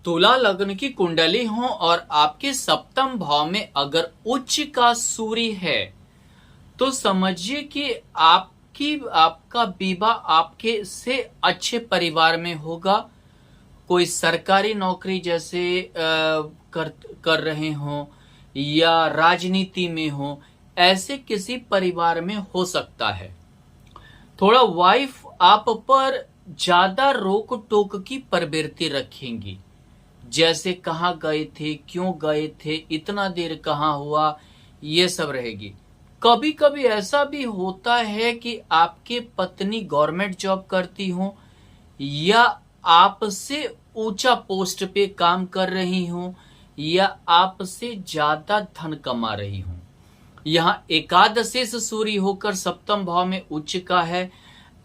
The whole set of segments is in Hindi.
तुला लग्न की कुंडली हो और आपके सप्तम भाव में अगर उच्च का सूर्य है तो समझिए कि आपका विवाह आपके से अच्छे परिवार में होगा। कोई सरकारी नौकरी जैसे कर रहे हो या राजनीति में हो, ऐसे किसी परिवार में हो सकता है। थोड़ा वाइफ आप पर ज्यादा रोक टोक की प्रवृत्ति रखेंगी, जैसे कहाँ गए थे, क्यों गए थे, इतना देर कहाँ हुआ, ये सब रहेगी। कभी कभी ऐसा भी होता है कि आपके पत्नी गवर्नमेंट जॉब करती हो या आपसे ऊंचा पोस्ट पे काम कर रही हो या आपसे ज्यादा धन कमा रही हो। यहाँ एकादशेष सूर्य होकर सप्तम भाव में उच्च का है।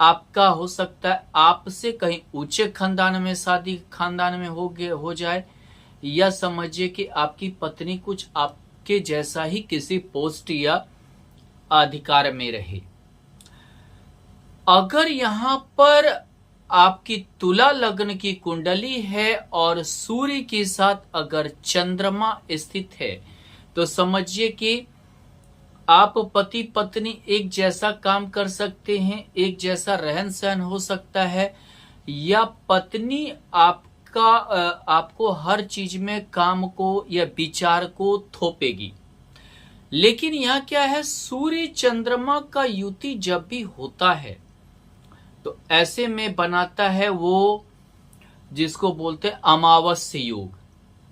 आपका हो सकता है आपसे कहीं ऊंचे खानदान में शादी खानदान में हो जाए, या समझिए कि आपकी पत्नी कुछ आपके जैसा ही किसी पोस्ट या अधिकार में रहे। अगर यहाँ पर आपकी तुला लग्न की कुंडली है और सूर्य के साथ अगर चंद्रमा स्थित है तो समझिए कि आप पति पत्नी एक जैसा काम कर सकते हैं, एक जैसा रहन सहन हो सकता है, या पत्नी आपको हर चीज में काम को या विचार को थोपेगी। लेकिन यहाँ क्या है, सूर्य चंद्रमा का युति जब भी होता है तो ऐसे में बनाता है वो जिसको बोलते हैं अमावस्या योग,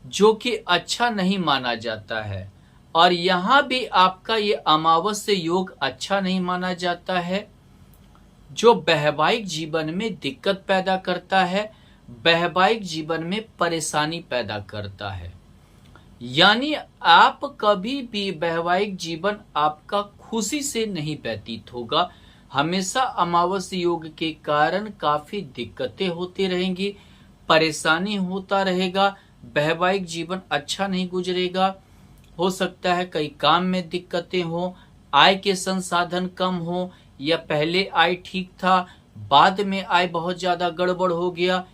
जो कि अच्छा नहीं माना जाता है। और यहां भी आपका ये अमावस्या योग अच्छा नहीं माना जाता है, जो वैवाहिक जीवन में दिक्कत पैदा करता है, वैवाहिक जीवन में परेशानी पैदा करता है। यानी आप कभी भी वैवाहिक जीवन आपका खुशी से नहीं व्यतीत होगा। हमेशा अमावस्या योग के कारण काफी दिक्कतें होती रहेंगी, परेशानी होता रहेगा, वैवाहिक जीवन अच्छा नहीं गुजरेगा। हो सकता है कई काम में दिक्कतें हो, आय के संसाधन कम हो, या पहले आय ठीक था बाद में आय बहुत ज्यादा गड़बड़ हो गया।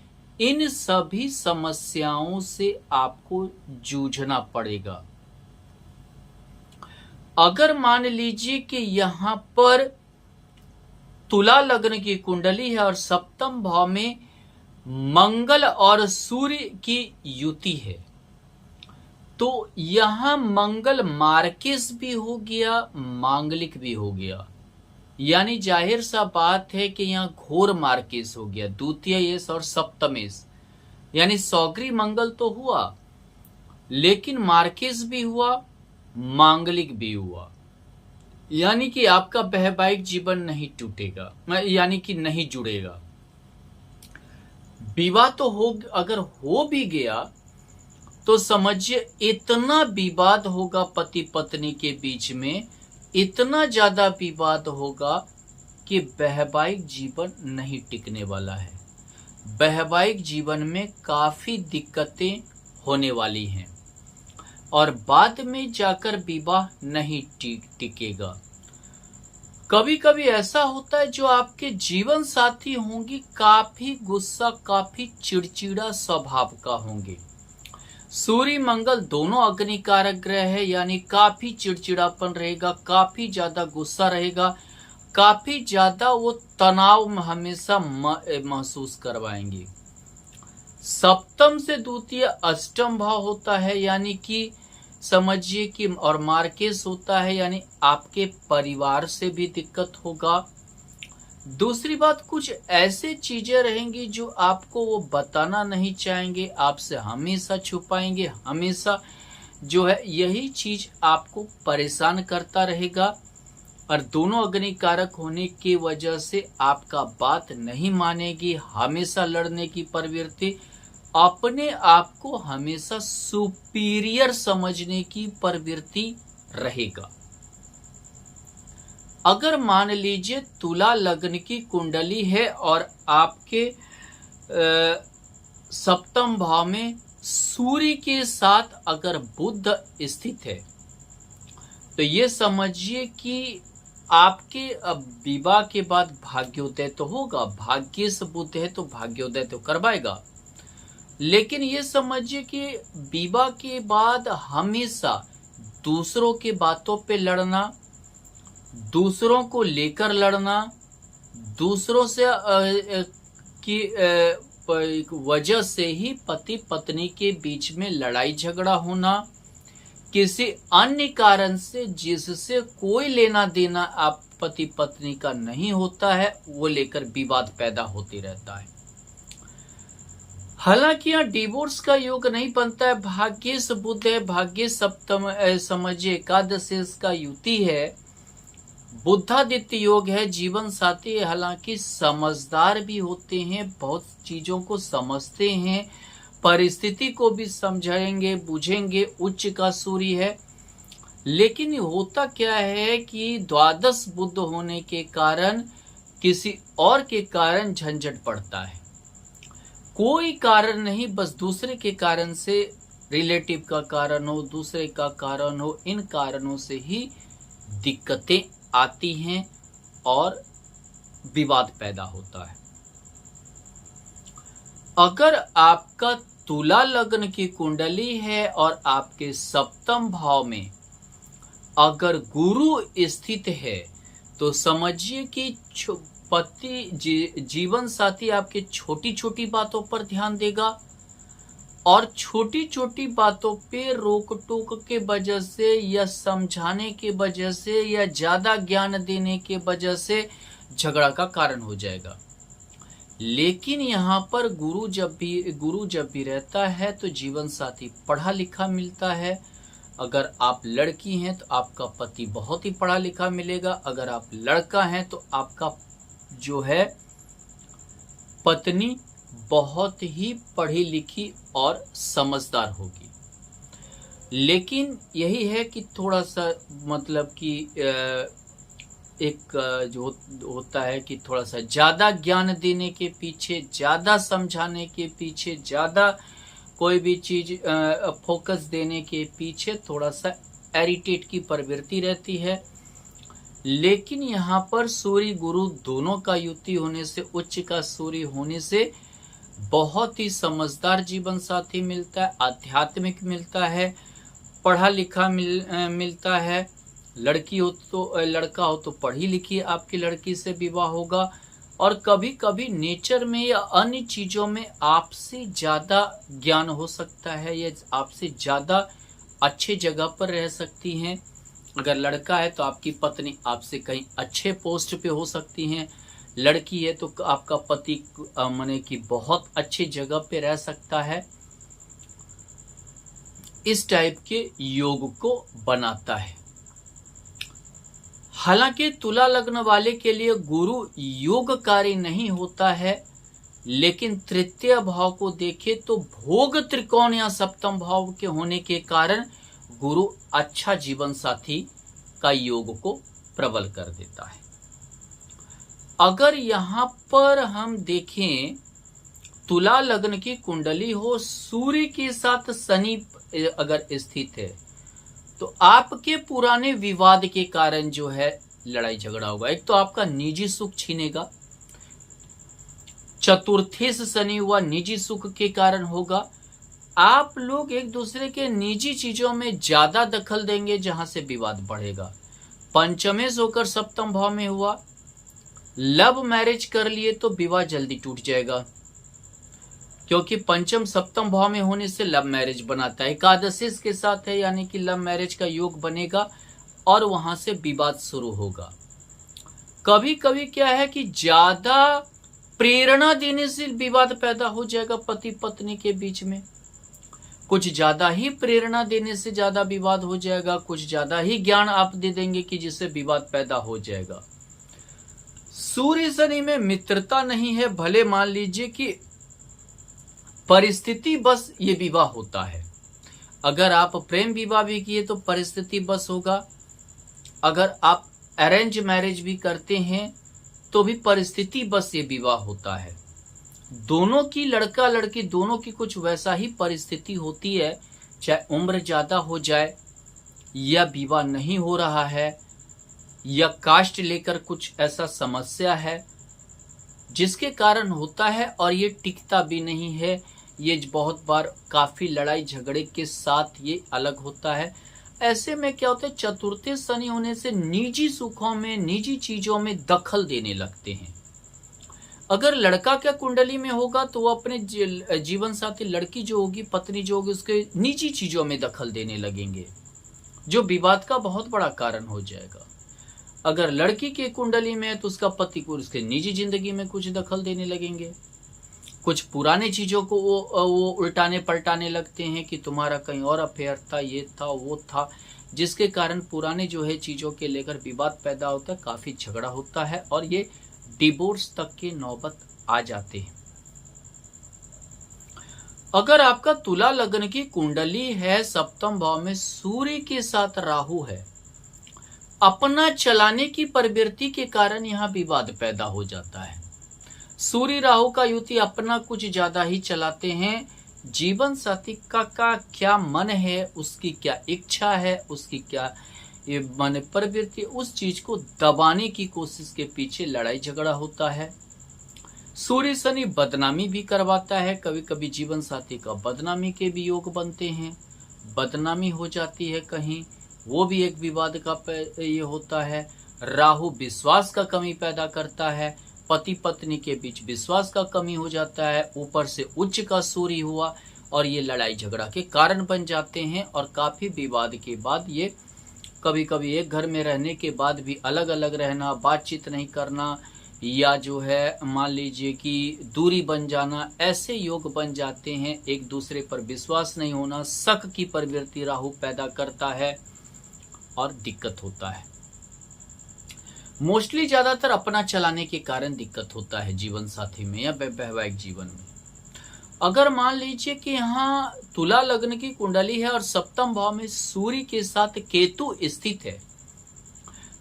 इन सभी समस्याओं से आपको जूझना पड़ेगा। अगर मान लीजिए कि यहां पर तुला लग्न की कुंडली है और सप्तम भाव में मंगल और सूर्य की युति है, तो यहां मंगल मार्केस भी हो गया, मांगलिक भी हो गया। यानी जाहिर सा बात है कि यहाँ घोर मार्केस हो गया, द्वितीयेश और सप्तमेश, यानी सौगरी मंगल तो हुआ लेकिन मार्केस भी हुआ, मांगलिक भी हुआ। यानी कि आपका वैवाहिक जीवन नहीं टूटेगा, यानी कि नहीं जुड़ेगा। विवाह तो अगर हो भी गया तो समझिए इतना विवाद होगा पति पत्नी के बीच में, इतना ज्यादा विवाद होगा कि वैवाहिक जीवन नहीं टिकने वाला है। वैवाहिक जीवन में काफी दिक्कतें होने वाली हैं और बाद में जाकर विवाह नहीं टिकेगा। कभी कभी ऐसा होता है जो आपके जीवन साथी होंगी काफी गुस्सा, काफी चिड़चिड़ा स्वभाव का होंगे। सूर्य मंगल दोनों अग्निकारक ग्रह है, यानी काफी चिड़चिड़ापन रहेगा, काफी ज्यादा गुस्सा रहेगा, काफी ज्यादा वो तनाव हमेशा महसूस करवाएंगे। सप्तम से द्वितीय अष्टम भाव होता है, यानी कि समझिए कि और मार्केस होता है, यानी आपके परिवार से भी दिक्कत होगा। दूसरी बात, कुछ ऐसे चीजें रहेंगी जो आपको वो बताना नहीं चाहेंगे, आपसे हमेशा छुपाएंगे, हमेशा जो है यही चीज आपको परेशान करता रहेगा। और दोनों अग्निकारक होने की वजह से आपका बात नहीं मानेगी, हमेशा लड़ने की प्रवृत्ति, अपने आप को हमेशा सुपीरियर समझने की प्रवृत्ति रहेगा। अगर मान लीजिए तुला लग्न की कुंडली है और आपके सप्तम भाव में सूर्य के साथ अगर बुध स्थित है तो ये समझिए कि आपके विवाह के बाद भाग्योदय तो होगा, भाग्य से बुध है तो भाग्योदय तो करवाएगा। लेकिन ये समझिए कि विवाह के बाद हमेशा दूसरों के बातों पे लड़ना, दूसरों को लेकर लड़ना, दूसरों से की वजह से ही पति पत्नी के बीच में लड़ाई झगड़ा होना, किसी अन्य कारण से जिससे कोई लेना देना आप पति पत्नी का नहीं होता है, वो लेकर विवाद पैदा होते रहता है। हालांकि यहाँ डिवोर्स का योग नहीं बनता है। भाग्येश बुध है, भाग्य सप्तम समझिए एकादशेष का युति है, बुद्धादित्य योग है, जीवन साथी हालांकि समझदार भी होते हैं, बहुत चीजों को समझते हैं, परिस्थिति को भी समझेंगे बुझेंगे, उच्च का सूर्य है। लेकिन होता क्या है कि द्वादश बुध होने के कारण किसी और के कारण झंझट पड़ता है, कोई कारण नहीं, बस दूसरे के कारण से, रिलेटिव का कारण हो, दूसरे का कारण हो, इन कारणों से ही दिक्कतें आती हैं और विवाद पैदा होता है। अगर आपका तुला लग्न की कुंडली है और आपके सप्तम भाव में अगर गुरु स्थित है तो समझिए कि पति जीवन साथी आपके छोटी छोटी बातों पर ध्यान देगा और छोटी छोटी बातों पे रोक टोक के वजह से या समझाने के वजह से या ज्यादा ज्ञान देने के वजह से झगड़ा का कारण हो जाएगा। लेकिन यहाँ पर गुरु जब भी रहता है तो जीवन साथी पढ़ा लिखा मिलता है। अगर आप लड़की हैं तो आपका पति बहुत ही पढ़ा लिखा मिलेगा, अगर आप लड़का हैं तो आपका जो है पत्नी बहुत ही पढ़ी लिखी और समझदार होगी। लेकिन यही है कि थोड़ा सा मतलब कि एक जो होता है कि थोड़ा सा ज्यादा ज्ञान देने के पीछे, ज्यादा समझाने के पीछे, ज्यादा कोई भी चीज फोकस देने के पीछे थोड़ा सा एरिटेट की प्रवृत्ति रहती है। लेकिन यहाँ पर सूर्य गुरु दोनों का युति होने से, उच्च का सूर्य होने से बहुत ही समझदार जीवन साथी मिलता है, आध्यात्मिक मिलता है, पढ़ा लिखा मिलता है। लड़की हो तो लड़का हो तो पढ़ी लिखी आपकी लड़की से विवाह होगा और कभी कभी नेचर में या अन्य चीजों में आपसे ज्यादा ज्ञान हो सकता है या आपसे ज्यादा अच्छे जगह पर रह सकती हैं। अगर लड़का है तो आपकी पत्नी आपसे कहीं अच्छे पोस्ट पे हो सकती हैं, लड़की है तो आपका पति माने कि बहुत अच्छी जगह पे रह सकता है। इस टाइप के योग को बनाता है। हालांकि तुला लग्न वाले के लिए गुरु योगकारी नहीं होता है, लेकिन तृतीय भाव को देखें तो भोग त्रिकोण या सप्तम भाव के होने के कारण गुरु अच्छा जीवन साथी का योग को प्रबल कर देता है। अगर यहाँ पर हम देखें तुला लग्न की कुंडली हो, सूर्य के साथ शनि अगर स्थित है तो आपके पुराने विवाद के कारण जो है लड़ाई झगड़ा होगा। एक तो आपका निजी सुख छीनेगा, चतुर्थी से शनि हुआ, निजी सुख के कारण होगा। आप लोग एक दूसरे के निजी चीजों में ज्यादा दखल देंगे जहां से विवाद बढ़ेगा। पंचमेश होकर सप्तम भाव में हुआ, लव मैरिज कर लिए तो विवाह जल्दी टूट जाएगा, क्योंकि पंचम सप्तम भाव में होने से लव मैरिज बनाता है। एकादशी के साथ है, यानी कि लव मैरिज का योग बनेगा और वहां से विवाद शुरू होगा। कभी कभी क्या है कि ज्यादा प्रेरणा देने से विवाद पैदा हो जाएगा पति पत्नी के बीच में। कुछ ज्यादा ही प्रेरणा देने से ज्यादा विवाद हो जाएगा, कुछ ज्यादा ही ज्ञान आप दे देंगे कि जिससे विवाद पैदा हो जाएगा। सूर्य शनि में मित्रता नहीं है, भले मान लीजिए कि परिस्थिति बस ये विवाह होता है। अगर आप प्रेम विवाह भी किए तो परिस्थिति बस होगा, अगर आप अरेंज मैरिज भी करते हैं तो भी परिस्थिति बस ये विवाह होता है। दोनों की, लड़का लड़की दोनों की कुछ वैसा ही परिस्थिति होती है, चाहे उम्र ज्यादा हो जाए या विवाह नहीं हो रहा है या कास्ट लेकर कुछ ऐसा समस्या है जिसके कारण होता है और ये टिकता भी नहीं है। ये बहुत बार काफी लड़ाई झगड़े के साथ ये अलग होता है। ऐसे में क्या होता है, चतुर्थी शनि होने से निजी सुखों में, निजी चीजों में दखल देने लगते हैं। अगर लड़का क्या कुंडली में होगा तो वो अपने जीवन साथी, लड़की जो होगी, पत्नी जो होगी, उसके निजी चीजों में दखल देने लगेंगे, जो विवाद का बहुत बड़ा कारण हो जाएगा। अगर लड़की के कुंडली में है तो उसका पति को उसके निजी जिंदगी में कुछ दखल देने लगेंगे। कुछ पुराने चीजों को वो उल्टाने पलटाने लगते हैं कि तुम्हारा कहीं और अफेयर था, ये था, वो था, जिसके कारण पुराने जो है चीजों के लेकर विवाद पैदा होता है, काफी झगड़ा होता है और ये डिवोर्स तक के नौबत आ जाते हैं। अगर आपका तुला लग्न की कुंडली है, सप्तम भाव में सूर्य के साथ राहु है, अपना चलाने की प्रवृत्ति के कारण यहां विवाद पैदा हो जाता है। सूर्य राहु का युति अपना कुछ ज्यादा ही चलाते हैं। जीवन साथी का क्या मन है, उसकी क्या इच्छा है, उसकी क्या ये मन प्रवृत्ति, उस चीज को दबाने की कोशिश के पीछे लड़ाई झगड़ा होता है। सूर्य शनि बदनामी भी करवाता है, कभी कभी जीवन साथी का बदनामी के भी योग बनते हैं, बदनामी हो जाती है कहीं, वो भी एक विवाद का ये होता है। राहु विश्वास का कमी पैदा करता है, पति पत्नी के बीच विश्वास का कमी हो जाता है, ऊपर से उच्च का सूर्य हुआ और ये लड़ाई झगड़ा के कारण बन जाते हैं। और काफी विवाद के बाद ये कभी कभी एक घर में रहने के बाद भी अलग अलग रहना, बातचीत नहीं करना, या जो है मान लीजिए कि दूरी बन जाना, ऐसे योग बन जाते हैं। एक दूसरे पर विश्वास नहीं होना, शक की प्रवृत्ति राहु पैदा करता है और दिक्कत होता है। मोस्टली ज्यादातर अपना चलाने के कारण दिक्कत होता है जीवन साथी में या वैवाहिक जीवन में। अगर मान लीजिए कि यहाँ तुला लग्न की कुंडली है और सप्तम भाव में सूर्य के साथ केतु स्थित है,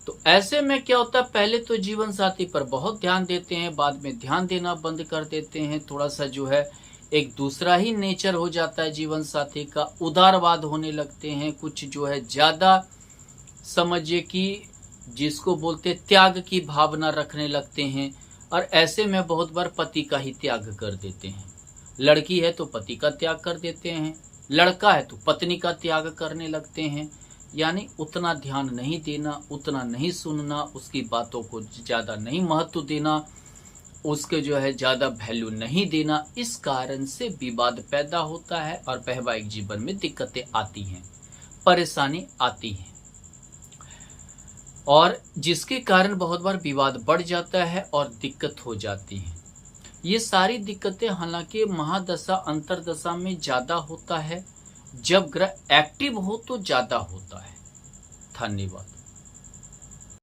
तो ऐसे में क्या होता है, पहले तो जीवन साथी पर बहुत ध्यान देते हैं, बाद में ध्यान देना बंद कर देते हैं। थोड़ा सा जो है एक दूसरा ही नेचर हो जाता है जीवन साथी का, उदारवाद होने लगते हैं, कुछ जो है ज्यादा समझिए कि जिसको बोलते त्याग की भावना रखने लगते हैं। और ऐसे में बहुत बार पति का ही त्याग कर देते हैं। लड़की है तो पति का त्याग कर देते हैं, लड़का है तो पत्नी का त्याग करने लगते हैं। यानी उतना ध्यान नहीं देना, उतना नहीं सुनना, उसकी बातों को ज्यादा नहीं महत्व देना, उसके जो है ज्यादा वैल्यू नहीं देना, इस कारण से विवाद पैदा होता है और वैवाहिक जीवन में दिक्कतें आती हैं, परेशानी आती है, और जिसके कारण बहुत बार विवाद बढ़ जाता है और दिक्कत हो जाती है। ये सारी दिक्कतें हालांकि महादशा अंतरदशा में ज्यादा होता है, जब ग्रह एक्टिव हो तो ज्यादा होता है। धन्यवाद।